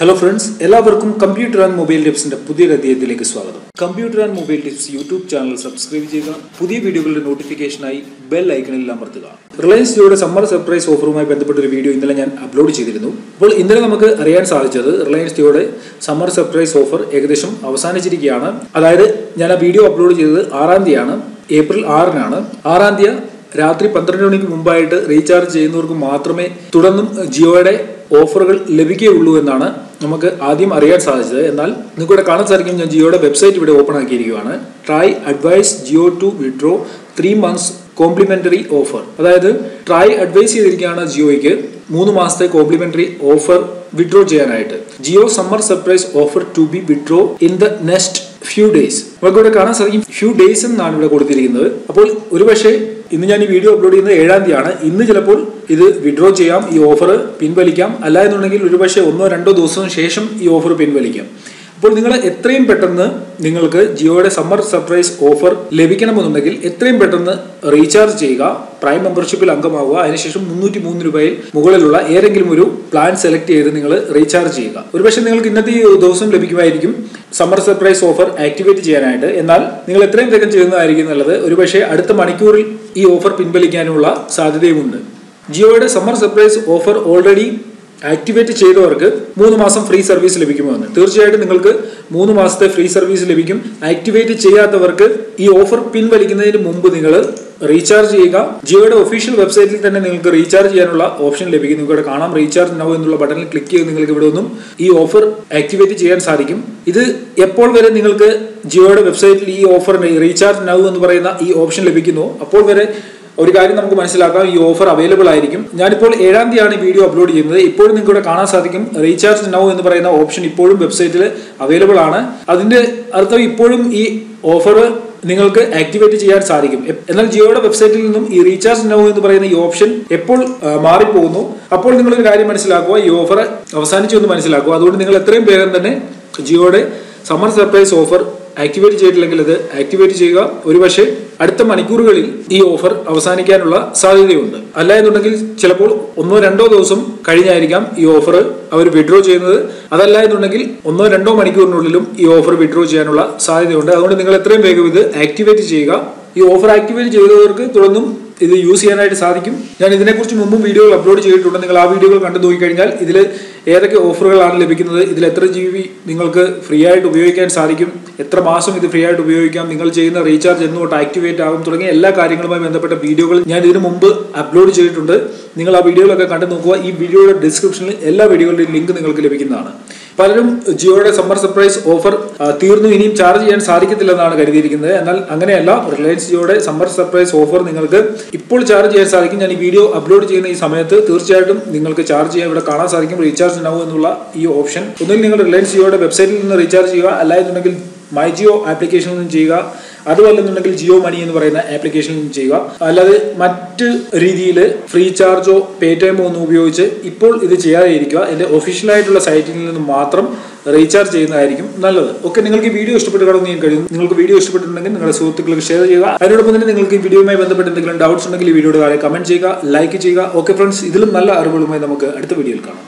Hello friends, എല്ലാവർക്കും computer and mobile ടിപ്സിന്റെ പുതിയൊരു അധ്യായത്തിലേക്ക് സ്വാഗതം. Computer and mobile tips YouTube channel subscribe ചെയ്യുക. പുതിയ വീഡിയോകളുടെ നോട്ടിഫിക്കേഷനായി ബെൽ ഐക്കണിൽ അമർത്തുക. റിലയൻസ് ജിയോയുടെ സമ്മർ സർപ്രൈസ് ഓഫറുമായി ബന്ധപ്പെട്ട ഒരു വീഡിയോ ഇന്നലെ ഞാൻ അപ്ലോഡ് ചെയ്തിരുന്നു. അപ്പോൾ ഇന്നലെ നമുക്ക് അറിയാൻ സാധിച്ചത് റിലയൻസ് ജിയോയുടെ സമ്മർ സർപ്രൈസ് ഓഫർ ഏകദേശം അവസാനിച്ചിരിക്കുകയാണ്. അതായത് ഞാൻ ആ വീഡിയോ അപ്ലോഡ് ചെയ്തത് 6-ാം തീയതിയാണ്, ഏപ്രിൽ 6-നാണ്. 6-ാം തീയതി രാത്രി 12 മണിക്ക് മുമ്പായിട്ട് റീചാർജ് ചെയ്യുന്നവർക്ക് മാത്രമേ തുടർന്നും ജിയോയുടെ ഓഫറുകൾ ലഭിക്കുകയുള്ളൂ എന്നാണ് നമുക്ക് ആദ്യം അറിയാൻ സാധിച്ചത്. എന്നാൽ നിങ്ങൾക്ക് ഇവിടെ കാണാൻ സാധിക്കും, ഞാൻ ജിയോയുടെ വെബ്സൈറ്റ് ഇവിടെ ഓപ്പൺ ആക്കിയിരിക്കുകയാണ്. TRAI advise Jio to withdraw 3 months complimentary offer. അതായത് ട്രൈ അഡ്വൈസ് ചെയ്തിരിക്കുകയാണ് ജിയോയ്ക്ക് 3 മാസത്തെ കോംപ്ലിമെന്ററി ഓഫർ വിഡ്രോ ചെയ്യാനായിട്ട്. Jio summer surprise offer to be withdraw in the next few days. നമുക്ക് ഇവിടെ കാണാൻ സാധിക്കും ഫ്യൂ ഡേയ്സ് എന്നാണ് ഇവിടെ കൊടുത്തിരിക്കുന്നത്. അപ്പോൾ ഒരുപക്ഷെ ഇന്ന് ഞാൻ ഈ വീഡിയോ അപ്ലോഡ് ചെയ്യുന്നത് 7-ാം തീയതിയാണ്. ഇന്ന് ചിലപ്പോൾ ഇത് വിഡ്രോ ചെയ്യാം, ഈ ഓഫർ പിൻവലിക്കാം. അല്ല എന്നുണ്ടെങ്കിൽ ഒരുപക്ഷെ 1-2 ദിവസത്തിന് ശേഷം ഈ ഓഫർ പിൻവലിക്കാം. അപ്പോൾ നിങ്ങൾ എത്രയും പെട്ടെന്ന് നിങ്ങൾക്ക് ജിയോയുടെ സമ്മർ സർപ്രൈസ് ഓഫർ ലഭിക്കണമെന്നുണ്ടെങ്കിൽ എത്രയും പെട്ടെന്ന് റീചാർജ് ചെയ്യുക, പ്രൈം മെമ്പർഷിപ്പിൽ അംഗമാവുക. അതിനുശേഷം 303 രൂപയിൽ മുകളിലുള്ള ഏതെങ്കിലും ഒരു പ്ലാൻ സെലക്ട് ചെയ്ത് നിങ്ങൾ റീചാർജ് ചെയ്യുക. ഒരുപക്ഷെ നിങ്ങൾക്ക് ഇന്നത്തെ ഈ ദിവസം ലഭിക്കുമായിരിക്കും സമ്മർ സർപ്രൈസ് ഓഫർ ആക്ടിവേറ്റ് ചെയ്യാനായിട്ട്. എന്നാൽ നിങ്ങൾ എത്രയും വേഗം ചെയ്യുന്നതായിരിക്കും നല്ലത്. ഒരുപക്ഷെ അടുത്ത മണിക്കൂറിൽ ഈ ഓഫർ പിൻവലിക്കാനുള്ള സാധ്യതയുമുണ്ട്. ജിയോയുടെ summer surprise offer already activate ചെയ്തവർക്ക് 3 മാസം ഫ്രീ സർവീസ് ലഭിക്കുമെന്ന്. തീർച്ചയായിട്ടും നിങ്ങൾക്ക് 3 മാസത്തെ ഫ്രീ സർവീസ് ലഭിക്കും. ആക്ടിവേറ്റ് ചെയ്യാത്തവർക്ക് ഈ ഓഫർ പിൻവലിക്കുന്നതിന് മുമ്പ് നിങ്ങൾ റീചാർജ് ചെയ്യുക. ജിയോയുടെ ഒഫീഷ്യൽ വെബ്സൈറ്റിൽ തന്നെ നിങ്ങൾക്ക് റീചാർജ് ചെയ്യാനുള്ള ഓപ്ഷൻ ലഭിക്കും. നിങ്ങൾക്ക് ഇവിടെ കാണാം, റീചാർജ് നൗ എന്നുള്ള ബട്ടണിൽ ക്ലിക്ക് ചെയ്ത് നിങ്ങൾക്ക് ഇവിടെ ഒന്നും ഈ ഓഫർ ആക്ടിവേറ്റ് ചെയ്യാൻ സാധിക്കും. ഇത് എപ്പോൾ വരെ നിങ്ങൾക്ക് ജിയോയുടെ വെബ്സൈറ്റിൽ ഈ ഓഫർ റീചാർജ് നൗ എന്ന് പറയുന്ന ഈ ഓപ്ഷൻ ലഭിക്കുന്നു, അപ്പോൾ വരെ ഒരു കാര്യം നമുക്ക് മനസ്സിലാക്കാം, ഈ ഓഫർ അവൈലബിൾ ആയിരിക്കും. ഞാനിപ്പോൾ 7-ാം തീയതിയാണ് ഈ വീഡിയോ അപ്ലോഡ് ചെയ്യുന്നത്. ഇപ്പോഴും നിങ്ങൾക്ക് ഇവിടെ കാണാൻ സാധിക്കും റീചാർജ് നൗ എന്ന് പറയുന്ന ഓപ്ഷൻ ഇപ്പോഴും വെബ്സൈറ്റിൽ അവൈലബിൾ ആണ്. അതിന്റെ അർത്ഥം ഇപ്പോഴും ഈ ഓഫർ നിങ്ങൾക്ക് ആക്ടിവേറ്റ് ചെയ്യാൻ സാധിക്കും. എന്നാൽ ജിയോയുടെ വെബ്സൈറ്റിൽ നിന്നും ഈ റീചാർജ് നൗ എന്ന് പറയുന്ന ഈ ഓപ്ഷൻ എപ്പോൾ മാറിപ്പോകുന്നു, അപ്പോൾ നിങ്ങളൊരു കാര്യം മനസ്സിലാക്കുക, ഈ ഓഫർ അവസാനിച്ചു എന്ന് മനസ്സിലാക്കുക. അതുകൊണ്ട് നിങ്ങൾ എത്രയും വേഗം തന്നെ ജിയോയുടെ സമ്മർ സർപ്രൈസ് ഓഫർ ആക്ടിവേറ്റ് ചെയ്തിട്ടില്ലെങ്കിൽ അത് ആക്ടിവേറ്റ് ചെയ്യുക. ഒരുപക്ഷെ അടുത്ത മണിക്കൂറുകളിൽ ഈ ഓഫർ അവസാനിക്കാനുള്ള സാധ്യതയുണ്ട്. അല്ല എന്നുണ്ടെങ്കിൽ ചിലപ്പോൾ 1-2 ദിവസം കഴിഞ്ഞായിരിക്കാം ഈ ഓഫർ അവർ വിഡ്രോ ചെയ്യുന്നത്. അതല്ല എന്നുണ്ടെങ്കിൽ 1-2 മണിക്കൂറിനുള്ളിലും ഈ ഓഫർ വിഡ്രോ ചെയ്യാനുള്ള സാധ്യതയുണ്ട്. അതുകൊണ്ട് നിങ്ങൾ എത്രയും വേഗം ഇത് ആക്ടിവേറ്റ് ചെയ്യുക. ഈ ഓഫർ ആക്ടിവേറ്റ് ചെയ്തവർക്ക് തുടർന്നും ഇത് യൂസ് ചെയ്യാനായിട്ട് സാധിക്കും. ഞാൻ ഇതിനെക്കുറിച്ച് മുമ്പും വീഡിയോകൾ അപ്ലോഡ് ചെയ്തിട്ടുണ്ട്. നിങ്ങൾ ആ വീഡിയോകൾ കണ്ടു നോക്കിക്കഴിഞ്ഞാൽ ഇതിൽ ഏതൊക്കെ ഓഫറുകളാണ് ലഭിക്കുന്നത്, ഇതിൽ എത്ര GB നിങ്ങൾക്ക് ഫ്രീ ആയിട്ട് ഉപയോഗിക്കാൻ സാധിക്കും, എത്ര മാസം ഇത് ഫ്രീ ആയിട്ട് ഉപയോഗിക്കാം, നിങ്ങൾ ചെയ്യുന്ന റീചാർജ് എന്നോട്ട് ആക്ടിവേറ്റ് ആകും തുടങ്ങിയ എല്ലാ കാര്യങ്ങളുമായി ബന്ധപ്പെട്ട വീഡിയോകൾ ഞാൻ ഇതിനു മുമ്പ് അപ്ലോഡ് ചെയ്തിട്ടുണ്ട്. നിങ്ങൾ ആ വീഡിയോകളൊക്കെ കണ്ടു നോക്കുക. ഈ വീഡിയോയുടെ ഡിസ്ക്രിപ്ഷനിൽ എല്ലാ വീഡിയോകളുടെയും ലിങ്ക് നിങ്ങൾക്ക് ലഭിക്കുന്നതാണ്. പലരും ജിയോയുടെ സമ്മർ സർപ്രൈസ് ഓഫർ തീർന്നു, ഇനിയും ചാർജ് ചെയ്യാൻ സാധിക്കത്തില്ലെന്നാണ് കരുതിയിരിക്കുന്നത്. എന്നാൽ അങ്ങനെയല്ല. റിലയൻസ് ജിയോയുടെ സമ്മർ സർപ്രൈസ് ഓഫർ നിങ്ങൾക്ക് ഇപ്പോൾ ചാർജ് ചെയ്യാൻ സാധിക്കും. ഞാൻ ഈ വീഡിയോ അപ്ലോഡ് ചെയ്യുന്ന ഈ സമയത്ത് തീർച്ചയായിട്ടും നിങ്ങൾക്ക് ചാർജ് ചെയ്യാൻ ഇവിടെ കാണാൻ സാധിക്കും റീചാർജ് നൗ എന്നുള്ള ഈ ഓപ്ഷൻ. ഒന്നുകിൽ നിങ്ങൾ റിലയൻസ് ജിയോയുടെ വെബ്സൈറ്റിൽ നിന്ന് റീചാർജ് ചെയ്യുക, അല്ലായെന്നുണ്ടെങ്കിൽ മൈ ജിയോ ആപ്ലിക്കേഷനിൽ നിന്നും ചെയ്യുക, അതുമല്ലെന്നുണ്ടെങ്കിൽ ജിയോ മണി എന്ന് പറയുന്ന ആപ്ലിക്കേഷനിൽ നിന്നും ചെയ്യുക. അല്ലാതെ മറ്റ് രീതിയിൽ ഫ്രീ ചാർജോ പേടിഎമ്മോ ഒന്നും ഉപയോഗിച്ച് ഇപ്പോൾ ഇത് ചെയ്യാതെ ഇരിക്കുക. എൻ്റെ ഒഫീഷ്യലായിട്ടുള്ള സൈറ്റിൽ നിന്ന് മാത്രം റീചാർജ് ചെയ്യുന്നതായിരിക്കും നല്ലത്. ഓക്കെ, നിങ്ങൾക്ക് ഈ വീഡിയോ ഇഷ്ടപ്പെട്ട് കാണുമെന്ന് ഞാൻ കഴിയുന്നു. നിങ്ങൾക്ക് വീഡിയോ ഇഷ്ടപ്പെട്ടിട്ടുണ്ടെങ്കിൽ നിങ്ങളുടെ സുഹൃത്തുക്കൾക്ക് ഷെയർ ചെയ്യുക. അതിനോടൊപ്പം തന്നെ നിങ്ങൾക്ക് ഈ വീഡിയോയുമായി ബന്ധപ്പെട്ട് എന്തെങ്കിലും ഡൗട്ട്സ് ഉണ്ടെങ്കിൽ ഈ വീഡിയോയുടെ താഴെ കമന്റ് ചെയ്യുക, ലൈക്ക് ചെയ്യുക. ഓക്കെ ഫ്രണ്ട്സ്, ഇതിലും നല്ല അറിവുകളുമായി നമുക്ക് അടുത്ത വീഡിയോയിൽ കാണാം.